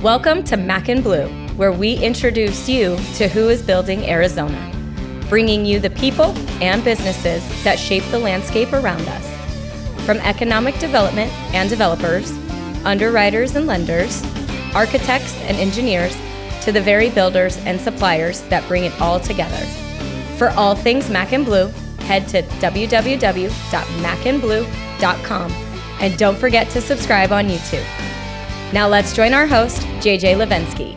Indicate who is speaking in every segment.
Speaker 1: Welcome to Mac and Bleu, where we introduce you to who is building Arizona, bringing you the people and businesses that shape the landscape around us. From economic development and developers, underwriters and lenders, architects and engineers, to the very builders and suppliers that bring it all together. For all things Mac and Bleu, head to www.macandbleu.com and don't forget to subscribe on YouTube. Now let's join our host, JJ Levinsky.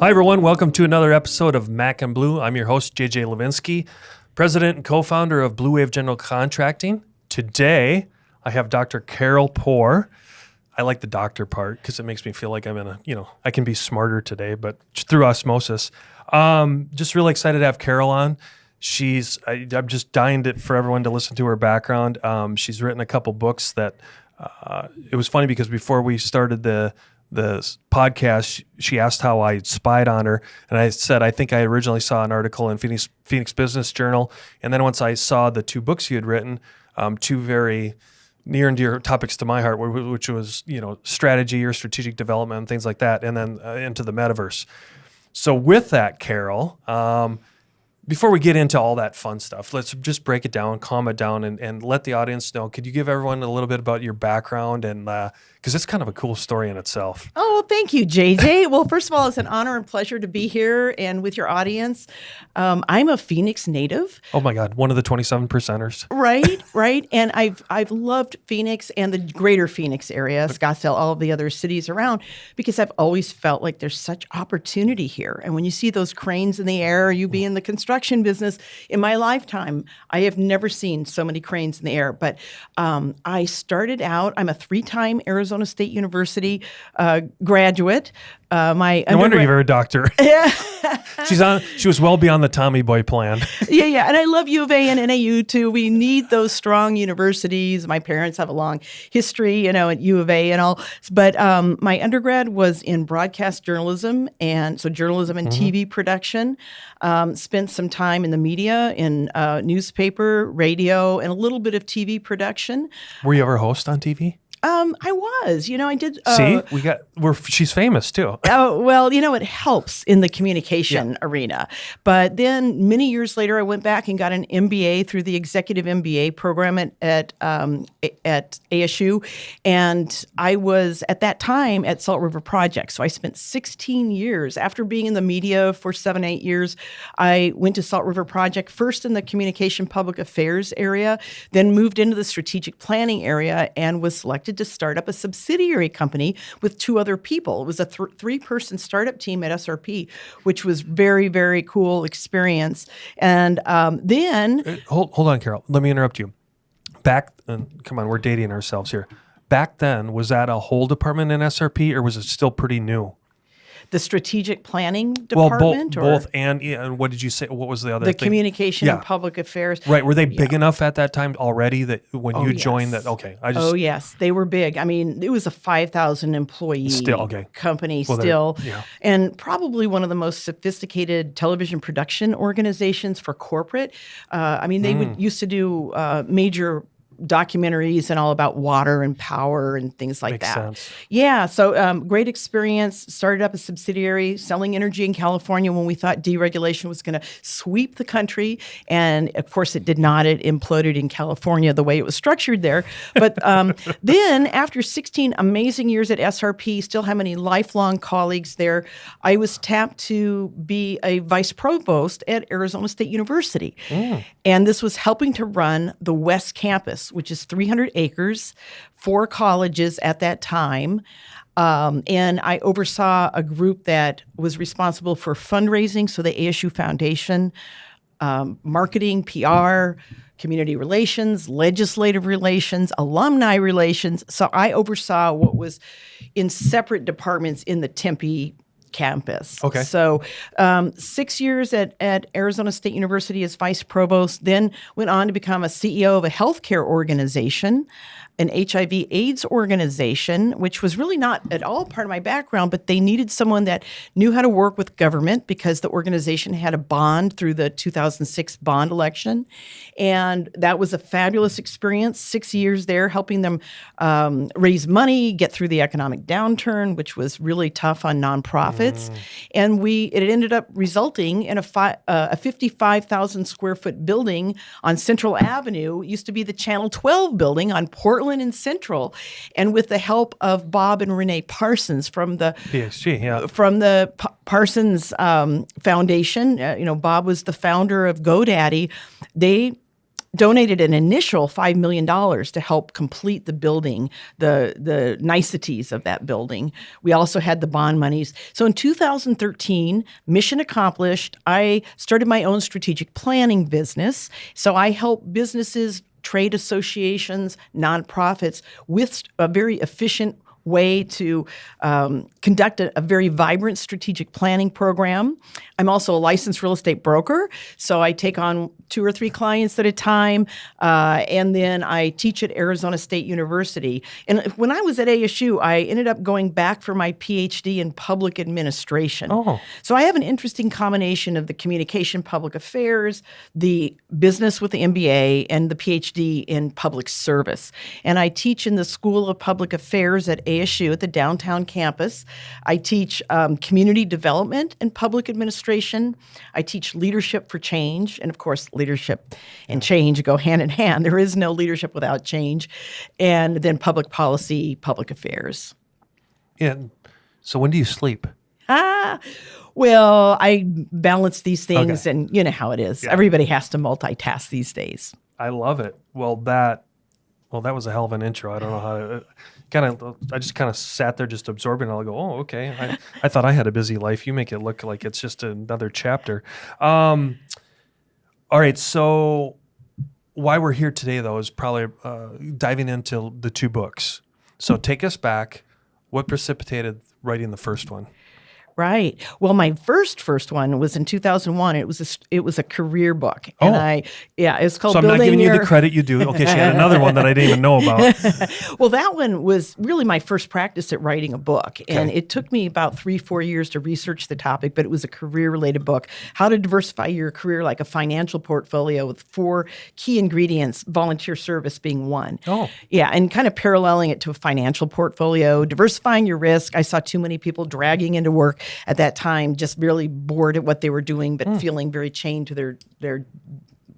Speaker 2: Hi everyone, welcome to another episode of Mac and Bleu. I'm your host, JJ Levinsky, president and co-founder of Bleu General Contracting. Today, I have Dr. Carol Poore. I like the doctor part because it makes me feel like I'm in I can be smarter today, but through osmosis. Just really excited to have Carol on. I'm just dying for everyone to listen to her background. She's written a couple books that, it was funny because before we started the podcast, she asked how I spied on her. And I said, I think I originally saw an article in Phoenix Business Journal. And then once I saw the two books you had written, two very near and dear topics to my heart, which was, strategy or strategic development and things like that. And then into the Metaverse. So with that, Carol, before we get into all that fun stuff, let's just break it down, calm it down, and let the audience know. Could you give everyone a little bit about your background? And because it's kind of a cool story in itself.
Speaker 3: Oh, well, thank you, JJ. Well, first of all, it's an honor and pleasure to be here and with your audience. I'm a Phoenix native.
Speaker 2: Oh my God, one of the 27 percenters.
Speaker 3: Right. And I've loved Phoenix and the greater Phoenix area, Scottsdale, all of the other cities around, because I've always felt like there's such opportunity here. And when you see those cranes in the air, you be in the construction business, in my lifetime, I have never seen so many cranes in the air. But I started out, I'm a 3-time Arizona State University graduate. No
Speaker 2: wonder you're a doctor.
Speaker 3: Yeah.
Speaker 2: She was well beyond the Tommy Boy plan.
Speaker 3: Yeah. And I love U of A and NAU too. We need those strong universities. My parents have a long history, at U of A and all. But my undergrad was in broadcast journalism, and so journalism and TV production. Spent some time in the media, in newspaper, radio, and a little bit of TV production.
Speaker 2: Were you ever a host on TV?
Speaker 3: I was, I did.
Speaker 2: She's famous too.
Speaker 3: Well, it helps in the communication arena. But then many years later, I went back and got an MBA through the executive MBA program at ASU. And I was at that time at Salt River Project. So I spent 16 years after being in the media for 7-8 years. I went to Salt River Project first in the communication public affairs area, then moved into the strategic planning area and was selected to start up a subsidiary company with 2 other people. It was a 3-person startup team at SRP, which was very, very cool experience. And then...
Speaker 2: Hold on, Carol. Let me interrupt you. Come on, we're dating ourselves here. Back then, was that a whole department in SRP, or was it still pretty new?
Speaker 3: The strategic planning department?
Speaker 2: Both. And what did you say? What was the other thing?
Speaker 3: The communication and public affairs.
Speaker 2: Right. Were they big enough at that time already that when you joined that? Okay.
Speaker 3: Oh, yes. They were big. I mean, it was a 5,000 employee company still. And probably one of the most sophisticated television production organizations for corporate. They used to do major documentaries and all about water and power and things like
Speaker 2: Makes
Speaker 3: that.
Speaker 2: Sense.
Speaker 3: Yeah, so great experience. Started up a subsidiary selling energy in California when we thought deregulation was going to sweep the country. And of course it did not. It imploded in California the way it was structured there. But then after 16 amazing years at SRP, still have many lifelong colleagues there, I was tapped to be a vice provost at Arizona State University. And this was helping to run the West Campus, which is 300 acres, 4 colleges at that time. And I oversaw a group that was responsible for fundraising, so the ASU Foundation, marketing, PR, community relations, legislative relations, alumni relations. So I oversaw what was in separate departments in the Tempe campus.
Speaker 2: Okay.
Speaker 3: So 6 years at Arizona State University as vice provost, then went on to become a CEO of a healthcare organization. an HIV/AIDS organization, which was really not at all part of my background, but they needed someone that knew how to work with government because the organization had a bond through the 2006 bond election. And that was a fabulous experience, 6 years there, helping them raise money, get through the economic downturn, which was really tough on nonprofits. And it ended up resulting in a 55,000 square foot building on Central Avenue. It used to be the Channel 12 building on Portland and Central. And with the help of Bob and Renee Parsons from the Parsons Foundation, Bob was the founder of GoDaddy. They donated an initial $5 million to help complete the building, the niceties of that building. We also had the bond monies. So in 2013, mission accomplished, I started my own strategic planning business. So I help businesses, trade associations, nonprofits with a very efficient way to conduct a very vibrant strategic planning program. I'm also a licensed real estate broker, so I take on 2 or 3 clients at a time, and then I teach at Arizona State University. And when I was at ASU, I ended up going back for my PhD in public administration.
Speaker 2: Oh.
Speaker 3: So I have an interesting combination of the communication, public affairs, the business with the MBA, and the PhD in public service. And I teach in the School of Public Affairs at ASU at the downtown campus. I teach community development and public administration. I teach leadership for change. And of course, leadership and change go hand in hand. There is no leadership without change. And then public policy, public affairs.
Speaker 2: Yeah. So when do you sleep?
Speaker 3: Well, I balance these things, and you know how it is.
Speaker 2: Yeah.
Speaker 3: Everybody has to multitask these days.
Speaker 2: I love it. Well, that was a hell of an intro. I don't know how to I just kind of sat there just absorbing it. I'll go, oh, okay. I thought I had a busy life. You make it look like it's just another chapter. All right. So why we're here today, though, is probably diving into the 2 books. So take us back. What precipitated writing the first one?
Speaker 3: Right. Well, my first one was in 2001. It was a career book, and it's called.
Speaker 2: So I'm not giving you the credit you do. Okay, she had another one that I didn't even know about.
Speaker 3: Well, that one was really my first practice at writing a book, and it took me about 3-4 years to research the topic. But it was a career-related book: how to diversify your career like a financial portfolio with 4 key ingredients, volunteer service being one.
Speaker 2: Oh,
Speaker 3: yeah, and kind of paralleling it to a financial portfolio, diversifying your risk. I saw too many people dragging into work at that time, just really bored at what they were doing, but feeling very chained to their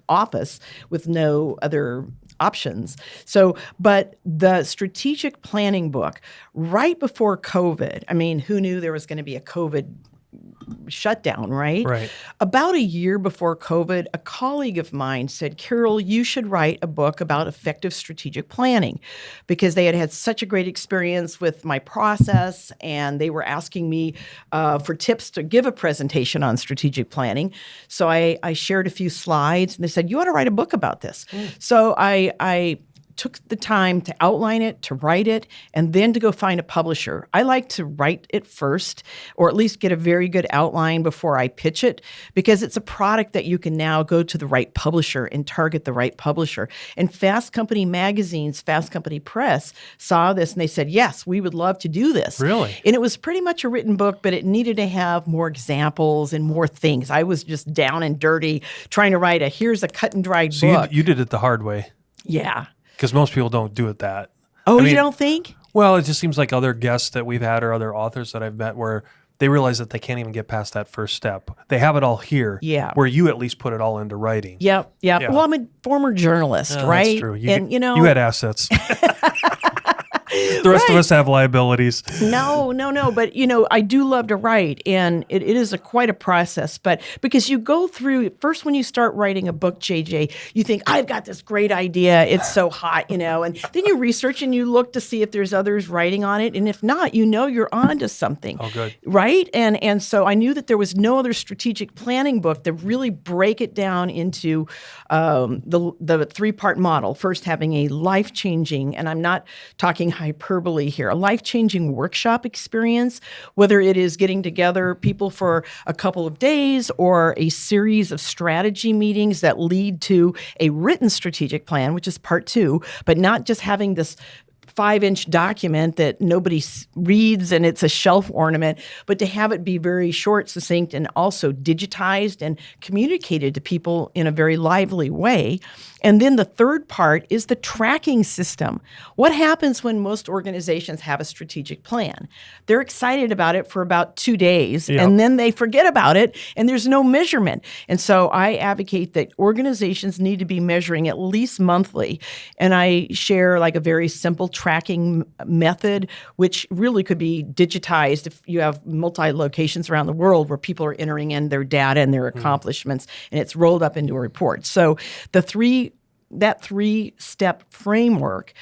Speaker 3: office with no other options. So, but the strategic planning book, right before COVID, I mean, who knew there was going to be a COVID shutdown, right?
Speaker 2: Right.
Speaker 3: About a year before COVID, a colleague of mine said, Carol, you should write a book about effective strategic planning, because they had had such a great experience with my process, and they were asking me for tips to give a presentation on strategic planning. So I shared a few slides, and they said, you ought to write a book about this. So I took the time to outline it, to write it, and then to go find a publisher. I like to write it first, or at least get a very good outline before I pitch it, because it's a product that you can now go to the right publisher and target the right publisher. And Fast Company Magazine's Fast Company Press saw this, and they said, yes, we would love to do this.
Speaker 2: Really?
Speaker 3: And it was pretty much a written book, but it needed to have more examples and more things. I was just down and dirty trying to write here's a cut and dried book.
Speaker 2: You did it the hard way.
Speaker 3: Yeah.
Speaker 2: Because most people don't do it that.
Speaker 3: Oh, you don't think?
Speaker 2: Well, it just seems like other guests that we've had or other authors that I've met where they realize that they can't even get past that first step. They have it all here.
Speaker 3: Yeah.
Speaker 2: Where you at least put it all into writing.
Speaker 3: Yep.
Speaker 2: Yeah.
Speaker 3: Well, I'm a former journalist, right?
Speaker 2: That's true. You
Speaker 3: know,
Speaker 2: had assets. The rest of us have liabilities.
Speaker 3: No. But, I do love to write, and it is quite a process. But because you go through, first when you start writing a book, JJ, you think, I've got this great idea. It's so hot, and then you research and you look to see if there's others writing on it. And if not, you're on to something.
Speaker 2: Oh, good.
Speaker 3: Right? And so I knew that there was no other strategic planning book that really break it down into the 3-part model. First, having a life-changing, and I'm not talking hyperbole here, a life-changing workshop experience, whether it is getting together people for a couple of days or a series of strategy meetings that lead to a written strategic plan, which is part 2, but not just having this 5-inch document that nobody reads and it's a shelf ornament, but to have it be very short, succinct, and also digitized and communicated to people in a very lively way. And then the third part is the tracking system. What happens when most organizations have a strategic plan? They're excited about it for about 2 days, and then they forget about it, and there's no measurement. And so I advocate that organizations need to be measuring at least monthly. And I share like a very simple tracking method, which really could be digitized if you have multi-locations around the world where people are entering in their data and their accomplishments, and it's rolled up into a report. So that 3-step framework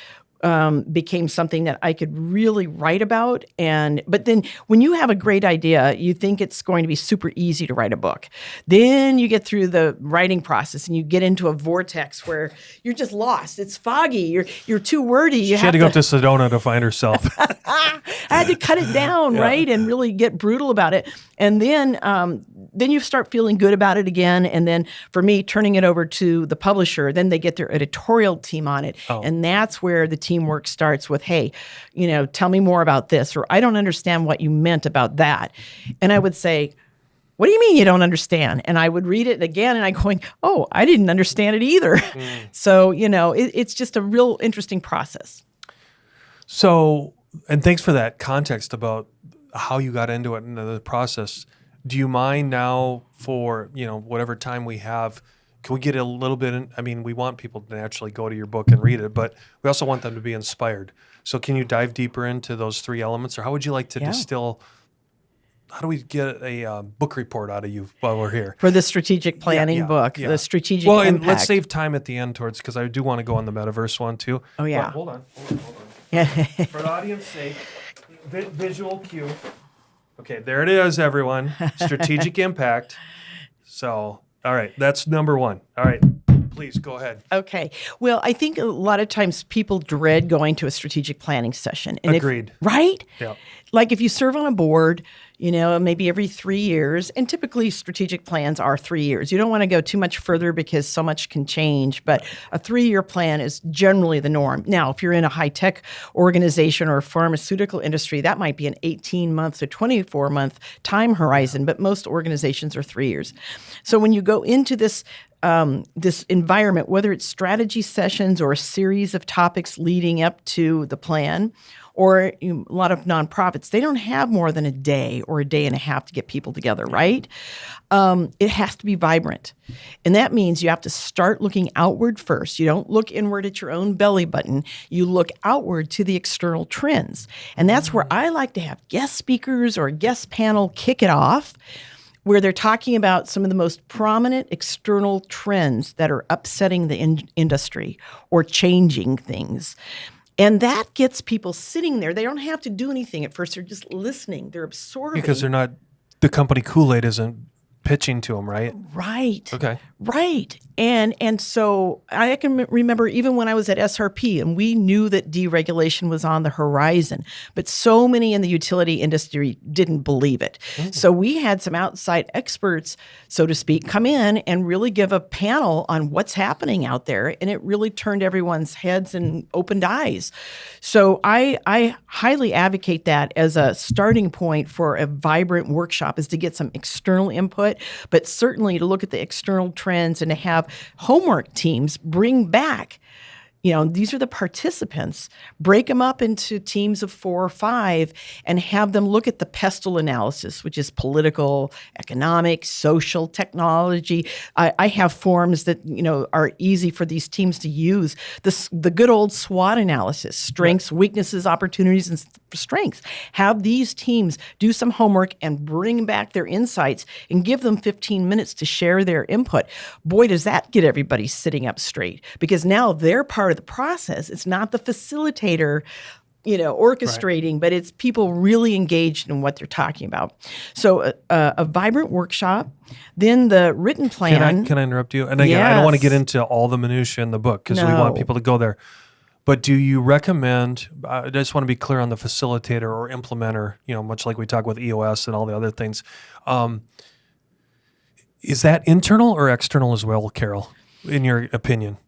Speaker 3: became something that I could really write about. But then when you have a great idea, you think it's going to be super easy to write a book. Then you get through the writing process and you get into a vortex where you're just lost. It's foggy. You're too wordy.
Speaker 2: She had to go to Sedona to find herself.
Speaker 3: I had to cut it down, right? And really get brutal about it. And then you start feeling good about it again. And then for me, turning it over to the publisher, then they get their editorial team on it. And that's where the teamwork starts with, hey, tell me more about this, or I don't understand what you meant about that. And I would say, what do you mean you don't understand? And I would read it again and I'm going, oh, I didn't understand it either. So, it's just a real interesting process.
Speaker 2: So, and thanks for that context about how you got into it and the process. Do you mind now for, whatever time we have, can we get a little bit in? I mean, we want people to naturally go to your book and read it, but we also want them to be inspired. So can you dive deeper into those 3 elements, or how would you like to distill? How do we get a book report out of you while we're here?
Speaker 3: For the strategic planning book, the strategic
Speaker 2: impact.
Speaker 3: And
Speaker 2: let's save time at the end because I do want to go on the Metaverse one too.
Speaker 3: Oh, yeah.
Speaker 2: But hold on.
Speaker 3: Yeah.
Speaker 2: For the audience sake, visual cue. Okay, there it is, everyone. Strategic impact. So, all right, that's number 1. All right, please go ahead.
Speaker 3: Okay. Well, I think a lot of times people dread going to a strategic planning session. And
Speaker 2: Agreed.
Speaker 3: Right?
Speaker 2: Yeah.
Speaker 3: Like if you serve on a board, maybe every 3 years, and typically strategic plans are 3 years. You don't want to go too much further because so much can change, but a 3-year plan is generally the norm. Now, if you're in a high-tech organization or pharmaceutical industry, that might be an 18-month to 24-month time horizon, but most organizations are 3 years. So when you go into this environment, whether it's strategy sessions or a series of topics leading up to the plan, or a lot of nonprofits, they don't have more than a day or a day and a half to get people together, right? It has to be vibrant. And that means you have to start looking outward first. You don't look inward at your own belly button. You look outward to the external trends. And that's where I like to have guest speakers or a guest panel kick it off, where they're talking about some of the most prominent external trends that are upsetting the industry or changing things. And that gets people sitting there. They don't have to do anything at first. They're just listening. They're absorbing.
Speaker 2: Because they're not, the company Kool-Aid isn't pitching to them, right?
Speaker 3: Right.
Speaker 2: Okay.
Speaker 3: Right. And so I can remember even when I was at SRP and we knew that deregulation was on the horizon, but so many in the utility industry didn't believe it. So we had some outside experts, so to speak, come in and really give a panel on what's happening out there. And it really turned everyone's heads and opened eyes. So I highly advocate that as a starting point for a vibrant workshop, is to get some external input, but certainly to look at the external trends and to have homework teams bring back, these are the participants, break them up into teams of 4 or 5 and have them look at the pestle analysis, which is political, economic, social, technology. I have forms that, are easy for these teams to use. The good old SWOT analysis, strengths, weaknesses, opportunities, and strengths. Have these teams do some homework and bring back their insights and give them 15 minutes to share their input. Boy, does that get everybody sitting up straight, because now they're part of the process. It's not the facilitator, orchestrating, but it's people really engaged in what they're talking about. So a vibrant workshop, then the written plan.
Speaker 2: Can I interrupt you? And again, I don't want to get into all the minutiae in the book because we want people to go there. But do you recommend, I just want to be clear on the facilitator or implementer, much like we talk with EOS and all the other things. Is that internal or external as well, Carol, in your opinion?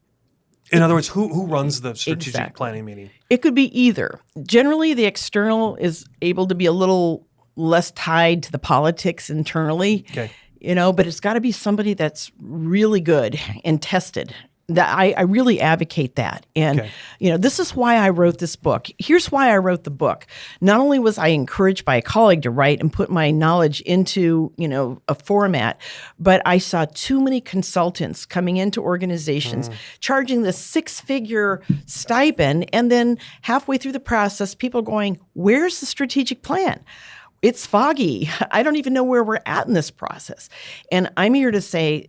Speaker 2: In other words, who runs the strategic planning meeting?
Speaker 3: It could be either. Generally, the external is able to be a little less tied to the politics internally,
Speaker 2: Okay.
Speaker 3: But it's got to be somebody that's really good and tested. That I really advocate that. And,
Speaker 2: Okay.
Speaker 3: This is why I wrote this book. Here's why I wrote the book. Not only was I encouraged by a colleague to write and put my knowledge into, a format, but I saw too many consultants coming into organizations charging the 6-figure stipend. And then halfway through the process, people going, where's the strategic plan? It's foggy. I don't even know where we're at in this process. And I'm here to say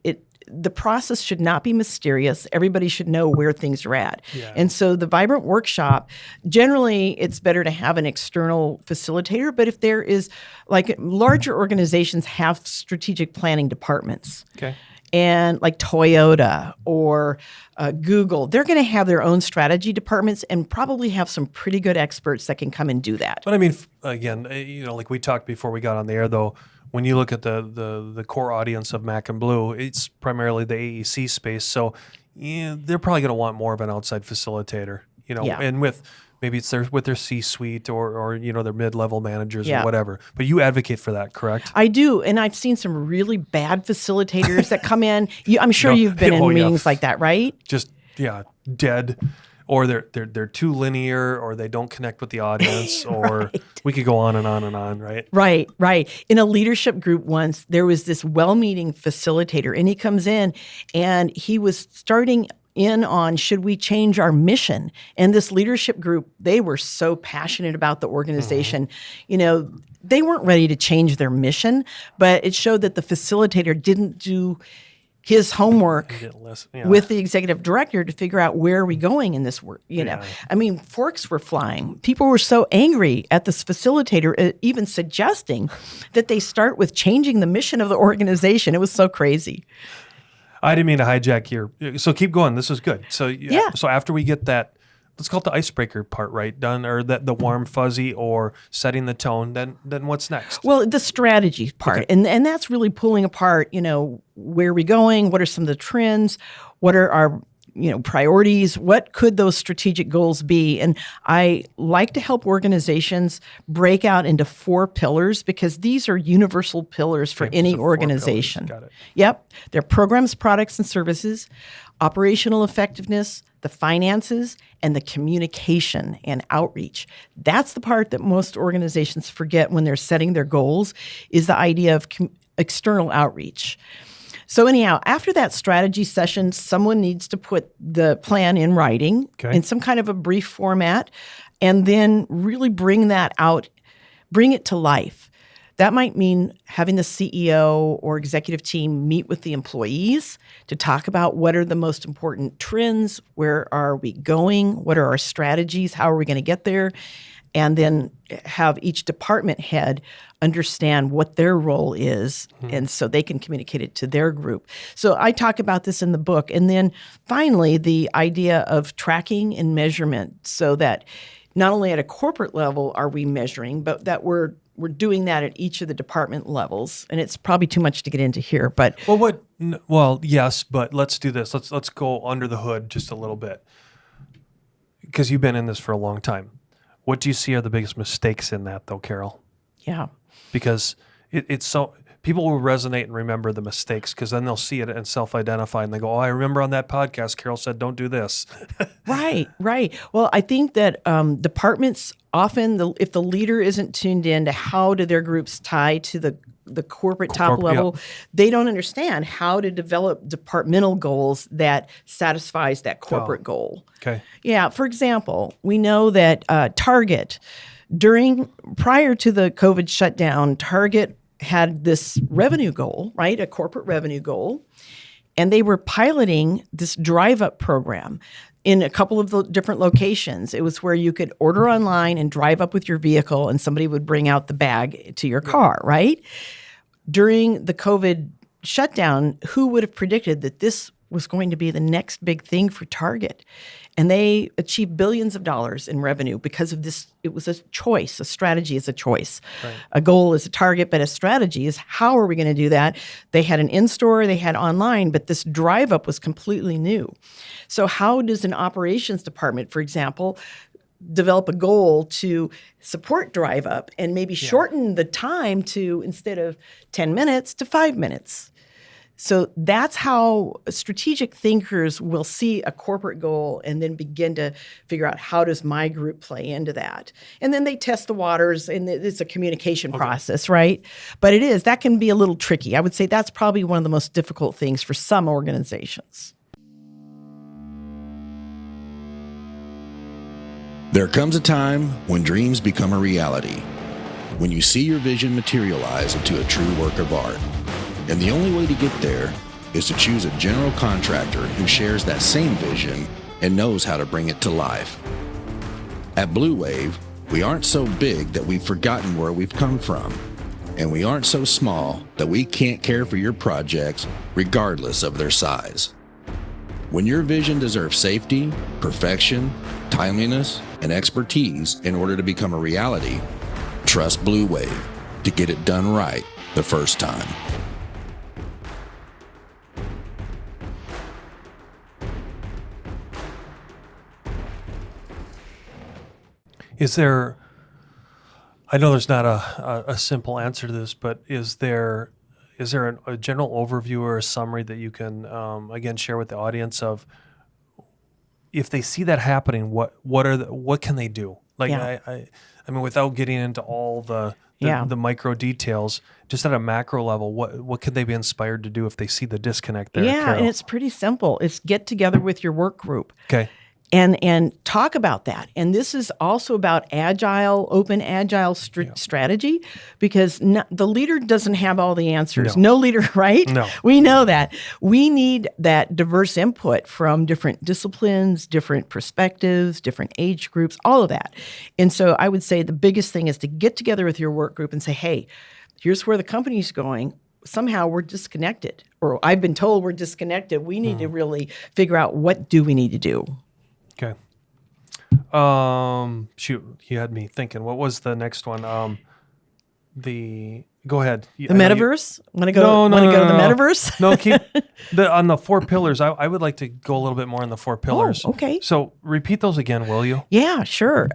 Speaker 3: the process should not be mysterious. Everybody should know where things are at.
Speaker 2: Yeah.
Speaker 3: And so the Vibrant Workshop, generally it's better to have an external facilitator, but if there is, like, larger organizations have strategic planning departments.
Speaker 2: Okay.
Speaker 3: And like Toyota or Google, they're going to have their own strategy departments and probably have some pretty good experts that can come and do that.
Speaker 2: But I mean, again, like we talked before we got on the air, though, when you look at the core audience of Mac and Bleu, it's primarily the AEC space. So they're probably going to want more of an outside facilitator, and with maybe it's with their C-suite or their mid-level managers or whatever. But you advocate for that, correct?
Speaker 3: I do, and I've seen some really bad facilitators that come in. I'm sure you've been in meetings like that, right?
Speaker 2: Just dead. Or they're too linear, or they don't connect with the audience, or we could go on and on and on, right?
Speaker 3: Right. In a leadership group once, there was this well-meaning facilitator, and he comes in, and he was starting in on, should we change our mission? And this leadership group, they were so passionate about the organization. They weren't ready to change their mission, but it showed that the facilitator didn't do his homework with the executive director to figure out where are we going in this work. I mean, forks were flying. People were so angry at this facilitator, even suggesting that they start with changing the mission of the organization. It was so crazy.
Speaker 2: I didn't mean to hijack your. So keep going. This is good. So So after we get that, let's call it the icebreaker part, right? Done, or the warm fuzzy, or setting the tone. Then what's next?
Speaker 3: Well, the strategy part, and that's really pulling apart. Where are we going? What are some of the trends? What are our priorities? What could those strategic goals be? And I like to help organizations break out into 4 pillars, because these are universal pillars for any organization.
Speaker 2: Got it.
Speaker 3: Yep. They're programs, products, and services, operational effectiveness, the finances, and the communication and outreach. That's the part that most organizations forget when they're setting their goals, is the idea of external outreach. So anyhow, after that strategy session, someone needs to put the plan in writing in some kind of a brief format, and then really bring that out, bring it to life. That might mean having the CEO or executive team meet with the employees to talk about what are the most important trends, where are we going, what are our strategies, how are we going to get there, and then have each department head understand what their role is, and so they can communicate it to their group. So I talk about this in the book. And then finally, the idea of tracking and measurement, so that not only at a corporate level are we measuring, but that we're doing that at each of the department levels. And it's probably too much to get into here, but
Speaker 2: well, yes, but let's do this. Let's go under the hood just a little bit, because you've been in this for a long time. What do you see are the biggest mistakes in that, though, Carol?
Speaker 3: Yeah.
Speaker 2: Because it's so people will resonate and remember the mistakes, because then they'll see it and self-identify, and they go, "Oh, I remember on that podcast, Carol said, don't do this."
Speaker 3: Right. Well, I think that departments often, if the leader isn't tuned in to how do their groups tie to the corporate top level, they don't understand how to develop departmental goals that satisfies that corporate goal.
Speaker 2: Okay.
Speaker 3: Yeah. For example, we know that Target, prior to the COVID shutdown, Target had this revenue goal, right? A corporate revenue goal. And they were piloting this drive-up program in a couple of the different locations. It was where you could order online and drive up with your vehicle, and somebody would bring out the bag to your car, right? During the COVID shutdown, who would have predicted that this was going to be the next big thing for Target. And they achieved billions of dollars in revenue because of this. It was a choice. A strategy is a choice. Right. A goal is a target, but a strategy is how are we going to do that? They had an in-store, they had online, but this drive-up was completely new. So how does an operations department, for example, develop a goal to support drive-up and maybe shorten the time to, instead of 10 minutes, to 5 minutes? So that's how strategic thinkers will see a corporate goal and then begin to figure out, how does my group play into that? And then they test the waters, and it's a communication process, right? But that can be a little tricky. I would say that's probably one of the most difficult things for some organizations.
Speaker 4: There comes a time when dreams become a reality, when you see your vision materialize into a true work of art. And the only way to get there is to choose a general contractor who shares that same vision and knows how to bring it to life. At Bleu Wave, we aren't so big that we've forgotten where we've come from, and we aren't so small that we can't care for your projects regardless of their size. When your vision deserves safety, perfection, timeliness, and expertise in order to become a reality, trust Bleu Wave to get it done right the first time.
Speaker 2: Is there, I know there's not a simple answer to this, but is there a general overview or a summary that you can, again, share with the audience of, if they see that happening, what can they do? Like, I mean, without getting into all the micro details, just at a macro level, what could they be inspired to do if they see the disconnect there?
Speaker 3: Yeah,
Speaker 2: Carol?
Speaker 3: And it's pretty simple. It's get together with your work group.
Speaker 2: Okay.
Speaker 3: And talk about that. And this is also about open agile strategy, because the leader doesn't have all the answers. No leader, right?
Speaker 2: No.
Speaker 3: We know that. We need that diverse input from different disciplines, different perspectives, different age groups, all of that. And so I would say the biggest thing is to get together with your work group and say, hey, here's where the company's going. Somehow we're disconnected, or I've been told we're disconnected. We need to really figure out, what do we need to do?
Speaker 2: Okay. Shoot, you had me thinking. What was the next one? Go ahead.
Speaker 3: The Metaverse? Want to go to the Metaverse?
Speaker 2: No, keep on the 4 pillars. I would like to go a little bit more on the 4 pillars.
Speaker 3: Oh, okay.
Speaker 2: So repeat those again, will you?
Speaker 3: Yeah, sure.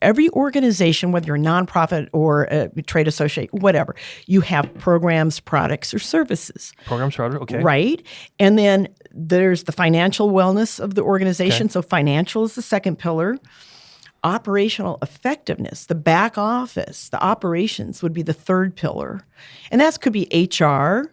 Speaker 3: Every organization, whether you're a nonprofit or a trade associate, whatever, you have programs, products, or services.
Speaker 2: Programs, products, okay.
Speaker 3: Right. And then there's the financial wellness of the organization.
Speaker 2: Okay.
Speaker 3: So financial is the second pillar. Operational effectiveness, the back office, the operations would be the third pillar. And that could be HR,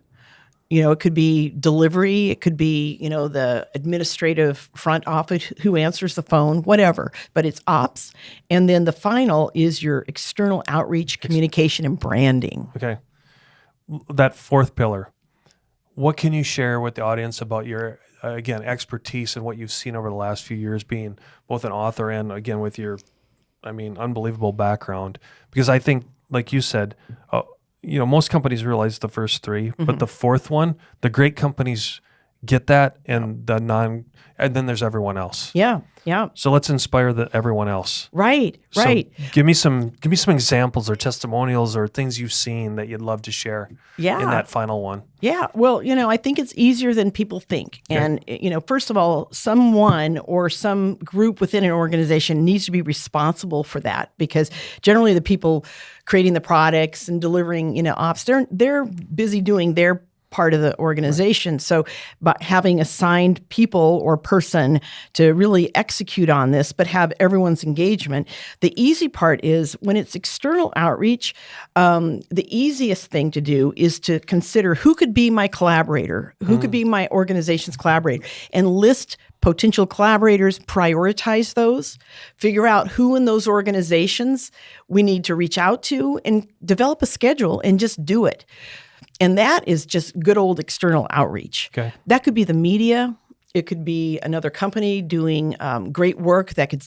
Speaker 3: it could be delivery, it could be, the administrative front office who answers the phone, whatever, but it's ops. And then the final is your external outreach, communication, and branding.
Speaker 2: Okay. That 4th pillar, what can you share with the audience about your, again, expertise and what you've seen over the last few years, being both an author and, again, with your, unbelievable background? Because I think, like you said, most companies realize the first 3, but the 4th one, the great companies get that, and and then there's everyone else.
Speaker 3: Yeah.
Speaker 2: So let's inspire everyone else.
Speaker 3: Right.
Speaker 2: So give me some examples or testimonials or things you've seen that you'd love to share in that final one.
Speaker 3: Yeah. Well, I think it's easier than people think.
Speaker 2: Okay.
Speaker 3: And, first of all, someone or some group within an organization needs to be responsible for that, because generally the people creating the products and delivering, ops, they're busy doing their part of the organization. Right. So by having assigned people or person to really execute on this, but have everyone's engagement. The easy part is when it's external outreach, the easiest thing to do is to consider who could be my collaborator, who could be my organization's collaborator, and list potential collaborators, prioritize those, figure out who in those organizations we need to reach out to, and develop a schedule and just do it. And that is just good old external outreach.
Speaker 2: Okay.
Speaker 3: That could be the media. It could be another company doing great work that could,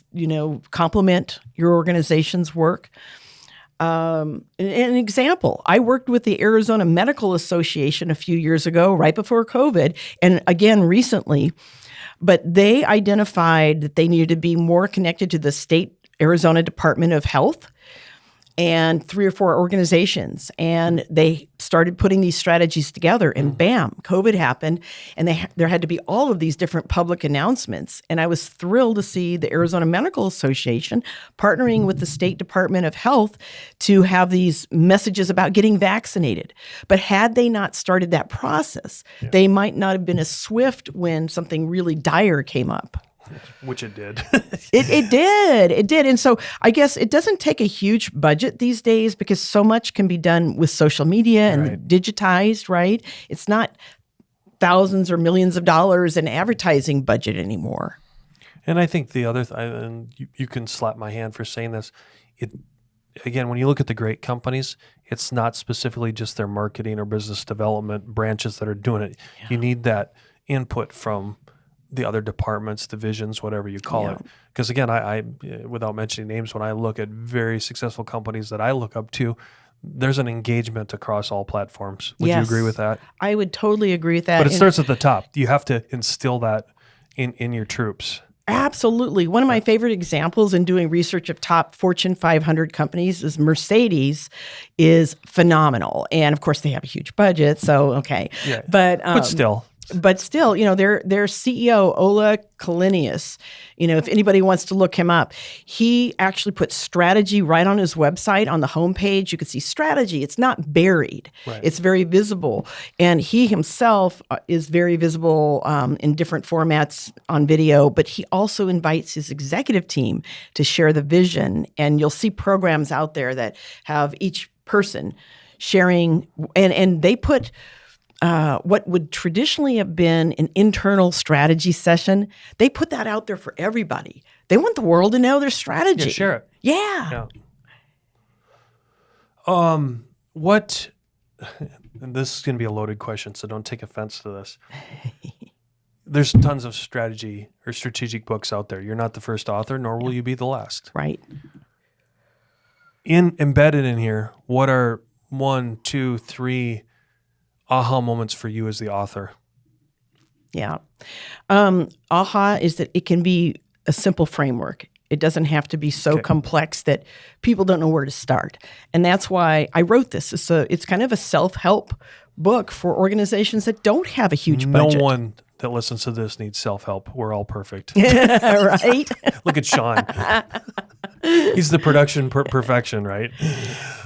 Speaker 3: complement your organization's work. An example, I worked with the Arizona Medical Association a few years ago, right before COVID, and again recently, but they identified that they needed to be more connected to the state Arizona Department of Health and 3 or 4 organizations. And they started putting these strategies together, and bam, COVID happened. And there had to be all of these different public announcements. And I was thrilled to see the Arizona Medical Association partnering with the State Department of Health to have these messages about getting vaccinated. But had they not started that process, they might not have been as swift when something really dire came up.
Speaker 2: Which it did.
Speaker 3: It did. And so I guess it doesn't take a huge budget these days because so much can be done with social media and digitized, right? It's not thousands or millions of dollars in advertising budget anymore.
Speaker 2: And I think the other, and you can slap my hand for saying this, again, when you look at the great companies, it's not specifically just their marketing or business development branches that are doing it. Yeah. You need that input from the other departments, divisions, whatever you call it. Because again, I without mentioning names, when I look at very successful companies that I look up to, there's an engagement across all platforms. Would you agree with that?
Speaker 3: I would totally agree with that.
Speaker 2: But it starts at the top. You have to instill that in your troops.
Speaker 3: Absolutely. One of my favorite examples in doing research of top Fortune 500 companies is Mercedes is phenomenal. And of course, they have a huge budget. So, okay.
Speaker 2: Yeah.
Speaker 3: But
Speaker 2: still.
Speaker 3: But still, their CEO, Ola Kalinius, if anybody wants to look him up, he actually put strategy right on his website on the homepage. You can see strategy. It's not buried. Right. It's very visible. And he himself is very visible in different formats on video, but he also invites his executive team to share the vision. And you'll see programs out there that have each person sharing, and they put what would traditionally have been an internal strategy session, they put that out there for everybody. They want the world to know their strategy.
Speaker 2: Yeah, share it.
Speaker 3: Yeah.
Speaker 2: What, and this is going to be a loaded question, so don't take offense to this. There's tons of strategy or strategic books out there. You're not the first author, nor will you be the last.
Speaker 3: Right.
Speaker 2: Embedded in here, what are 1, 2, 3 aha moments for you as the author?
Speaker 3: Yeah. Aha is that it can be a simple framework. It doesn't have to be so complex that people don't know where to start. And that's why I wrote this. It's kind of a self-help book for organizations that don't have a huge budget.
Speaker 2: No one that listens to this needs self-help. We're all perfect.
Speaker 3: Right?
Speaker 2: Look at Sean. He's the production perfection, right?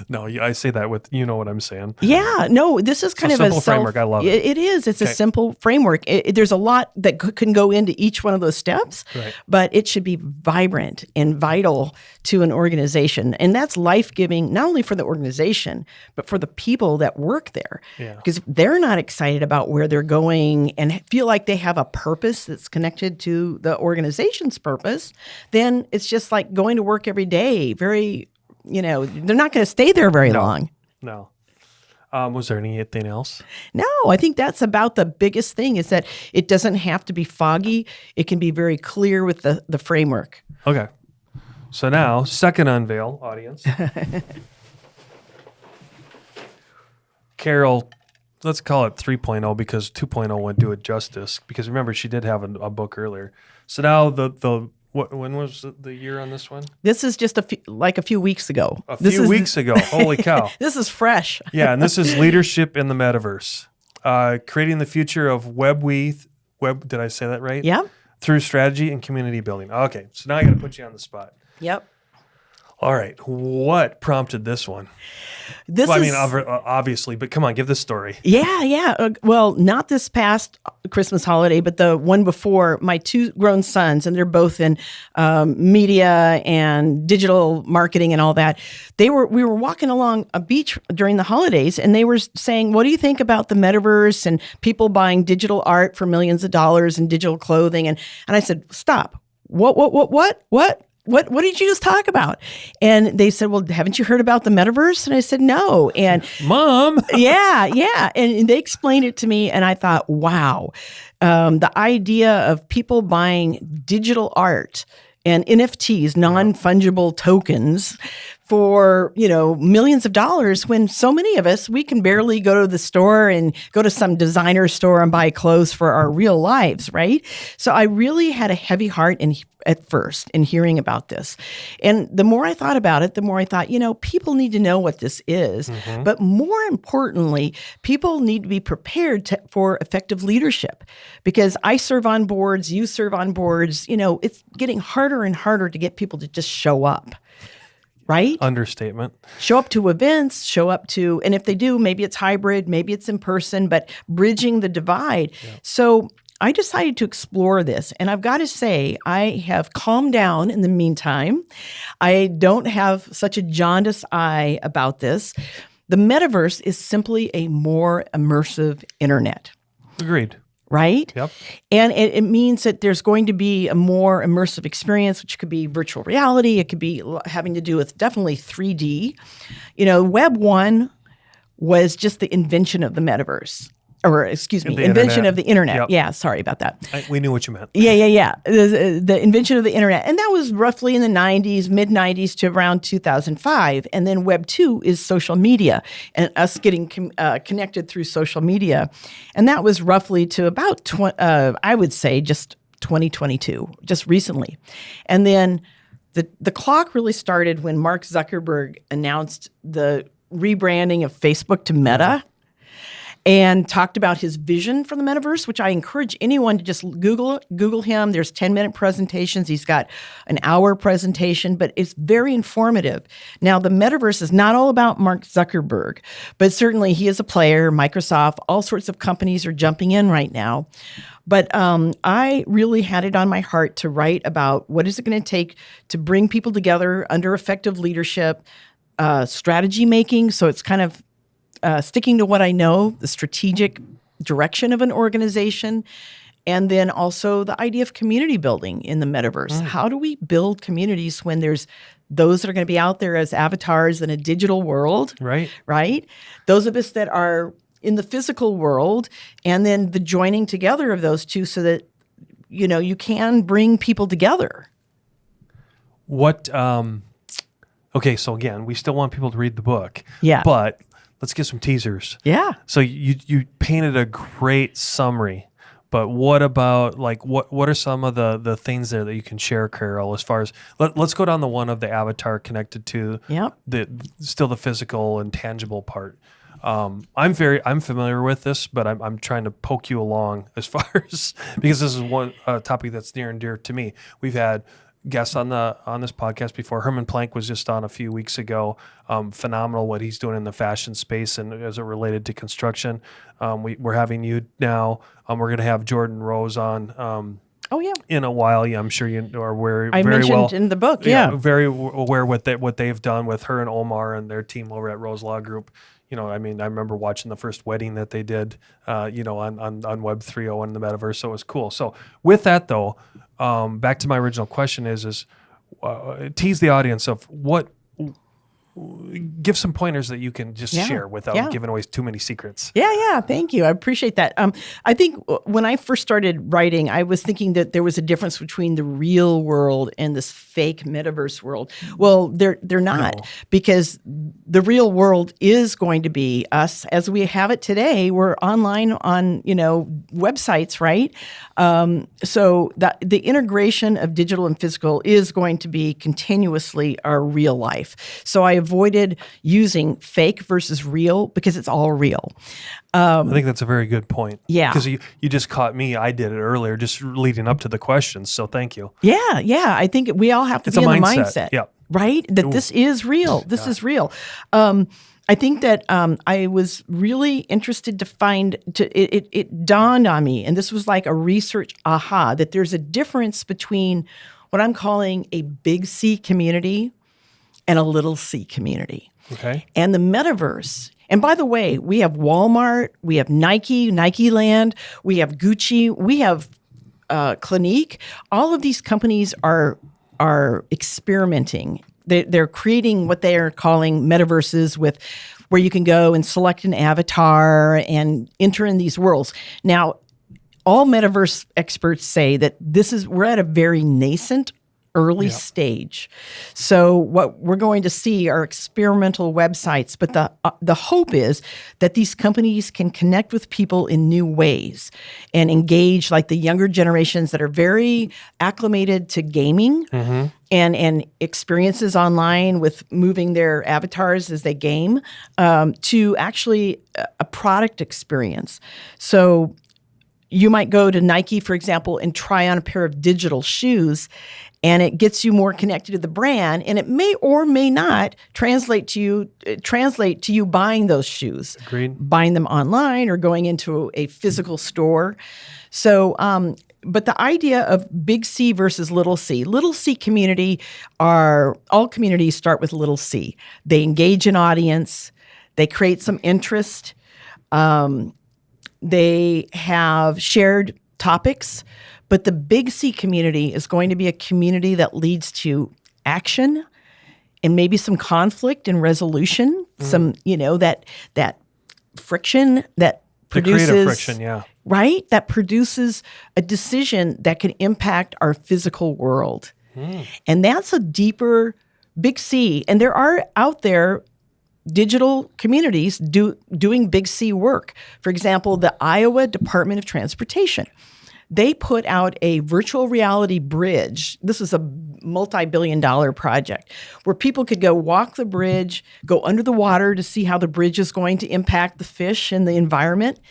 Speaker 2: No, I say that with, you know what I'm saying.
Speaker 3: Yeah, no, this is kind of a
Speaker 2: simple framework. I love it.
Speaker 3: It is. It's a simple framework. There's a lot that can go into each one of those steps, but it should be vibrant and vital to an organization. And that's life-giving, not only for the organization, but for the people that work there. Because if they're not excited about where they're going and feel like they have a purpose that's connected to the organization's purpose, then it's just like going to work every day. Very, they're not going to stay there very long.
Speaker 2: No. Was there anything else?
Speaker 3: No, I think that's about the biggest thing is that it doesn't have to be foggy. It can be very clear with the framework.
Speaker 2: Okay. So now, second unveil, audience. Carol, let's call it 3.0 because 2.0 wouldn't do it justice. Because remember, she did have a book earlier. So now when was the year on this one?
Speaker 3: This is just a few weeks ago.
Speaker 2: Weeks ago. Holy cow.
Speaker 3: This is fresh.
Speaker 2: Yeah, and this is Leadership in the Metaverse. Creating the future of web, did I say that right?
Speaker 3: Yeah.
Speaker 2: Through strategy and community building. Okay, so now I got to put you on the spot.
Speaker 3: Yep.
Speaker 2: All right, what prompted this one? Obviously, but come on, give the story.
Speaker 3: Yeah. Well, not this past Christmas holiday, but the one before. My 2 grown sons, and they're both in media and digital marketing and all that. We were walking along a beach during the holidays, and they were saying, "What do you think about the metaverse and people buying digital art for millions of dollars and digital clothing?" And I said, "Stop! What did you just talk about?" And they said, "Well, haven't you heard about the metaverse?" And I said, "No." And
Speaker 2: Mom.
Speaker 3: Yeah. And they explained it to me. And I thought, wow, the idea of people buying digital art and NFTs, non-fungible tokens, for, millions of dollars when so many of us, we can barely go to the store and go to some designer store and buy clothes for our real lives, right? So I really had a heavy heart at first in hearing about this. And the more I thought about it, the more I thought, people need to know what this is. Mm-hmm. But more importantly, people need to be prepared for effective leadership, because I serve on boards, you serve on boards. It's getting harder and harder to get people to just show up. Right?
Speaker 2: Understatement.
Speaker 3: Show up to events, and if they do, maybe it's hybrid, maybe it's in person, but bridging the divide. Yeah. So I decided to explore this, and I've got to say, I have calmed down in the meantime. I don't have such a jaundiced eye about this. The metaverse is simply a more immersive internet.
Speaker 2: Agreed.
Speaker 3: Right?
Speaker 2: Yep.
Speaker 3: And it means that there's going to be a more immersive experience, which could be virtual reality. It could be having to do with definitely 3D. Web 1 was just the invention of the metaverse. Invention of the internet. Yep. Yeah, sorry about that.
Speaker 2: We knew what you meant.
Speaker 3: Yeah. The invention of the internet. And that was roughly in the 90s, mid-90s to around 2005. And then Web 2 is social media and us getting connected through social media. And that was roughly to about, I would say, just 2022, just recently. And then the clock really started when Mark Zuckerberg announced the rebranding of Facebook to Meta. And talked about his vision for the metaverse, which I encourage anyone to just Google him. There's 10-minute presentations. He's got an hour presentation, but it's very informative. Now, the metaverse is not all about Mark Zuckerberg, but certainly he is a player. Microsoft, all sorts of companies are jumping in right now. But I really had it on my heart to write about what is it going to take to bring people together under effective leadership, strategy making. So it's kind of sticking to what I know, the strategic direction of an organization, and then also the idea of community building in the metaverse. How do we build communities when there's those that are going to be out there as avatars in a digital world, right? Those of us that are in the physical world, and then the joining together of those two so that, you can bring people together.
Speaker 2: What, okay, so again, we still want people to read the book.
Speaker 3: Yeah.
Speaker 2: But let's get some teasers.
Speaker 3: Yeah.
Speaker 2: So you painted a great summary, but what about what are some of the things there that you can share, Carol? As far as let's go down the one of the avatar connected to the physical and tangible part. I'm familiar with this, but I'm trying to poke you along as far as because this is one topic that's near and dear to me. We've had guests on this podcast before. Herman Plank was just on a few weeks ago. Phenomenal what he's doing in the fashion space and as it related to construction. We're having you now. We're going to have Jordan Rose on. In a while, I'm sure you are aware.
Speaker 3: I
Speaker 2: very
Speaker 3: mentioned
Speaker 2: well,
Speaker 3: in the book,
Speaker 2: very aware what they've done with her and Omar and their team over at Rose Law Group. I remember watching the first wedding that they did, on Web3.0 and the Metaverse. So it was cool. So with that though, back to my original question is tease the audience of give some pointers that you can just share without giving away too many secrets.
Speaker 3: Yeah. Thank you. I appreciate that. I think when I first started writing, I was thinking that there was a difference between the real world and this fake metaverse world. Well, they're not, because the real world is going to be us as we have it today. We're online on, websites, right? So the integration of digital and physical is going to be continuously our real life. So I avoided using fake versus real because it's all real.
Speaker 2: I think that's a very good point.
Speaker 3: Yeah.
Speaker 2: Because you just caught me. I did it earlier, just leading up to the questions. So thank you.
Speaker 3: Yeah. I think we all have to be in the mindset.
Speaker 2: Yeah.
Speaker 3: Right? That this is real. This is real. I think that I was really interested to find, it dawned on me, and this was like a research aha, that there's a difference between what I'm calling a big C community and a little c community.
Speaker 2: Okay.
Speaker 3: And the metaverse. And by the way, we have Walmart, we have Nike Land, we have Gucci, we have Clinique. All of these companies are experimenting. They're creating what they are calling metaverses where you can go and select an avatar and enter in these worlds. Now, all metaverse experts say that we're at a very nascent early stage. So what we're going to see are experimental websites, but the hope is that these companies can connect with people in new ways and engage like the younger generations that are very acclimated to gaming and experiences online with moving their avatars as they game to actually a product experience. So you might go to Nike, for example, and try on a pair of digital shoes, and it gets you more connected to the brand, and it may or may not translate to you buying those shoes.
Speaker 2: Agreed.
Speaker 3: Buying them online or going into a physical store. So, but the idea of big C versus little C community all communities start with little c. They engage an audience, they create some interest, they have shared topics, but the big C community is going to be a community that leads to action and maybe some conflict and resolution, some, that friction that produces...
Speaker 2: The creative friction, yeah.
Speaker 3: Right? That produces a decision that can impact our physical world. And that's a deeper big C. And there are out there digital communities doing big C work. For example, the Iowa Department of Transportation. They put out a virtual reality bridge. This is a multi-billion-dollar project where people could go walk the bridge, go under the water to see how the bridge is going to impact the fish and the environment.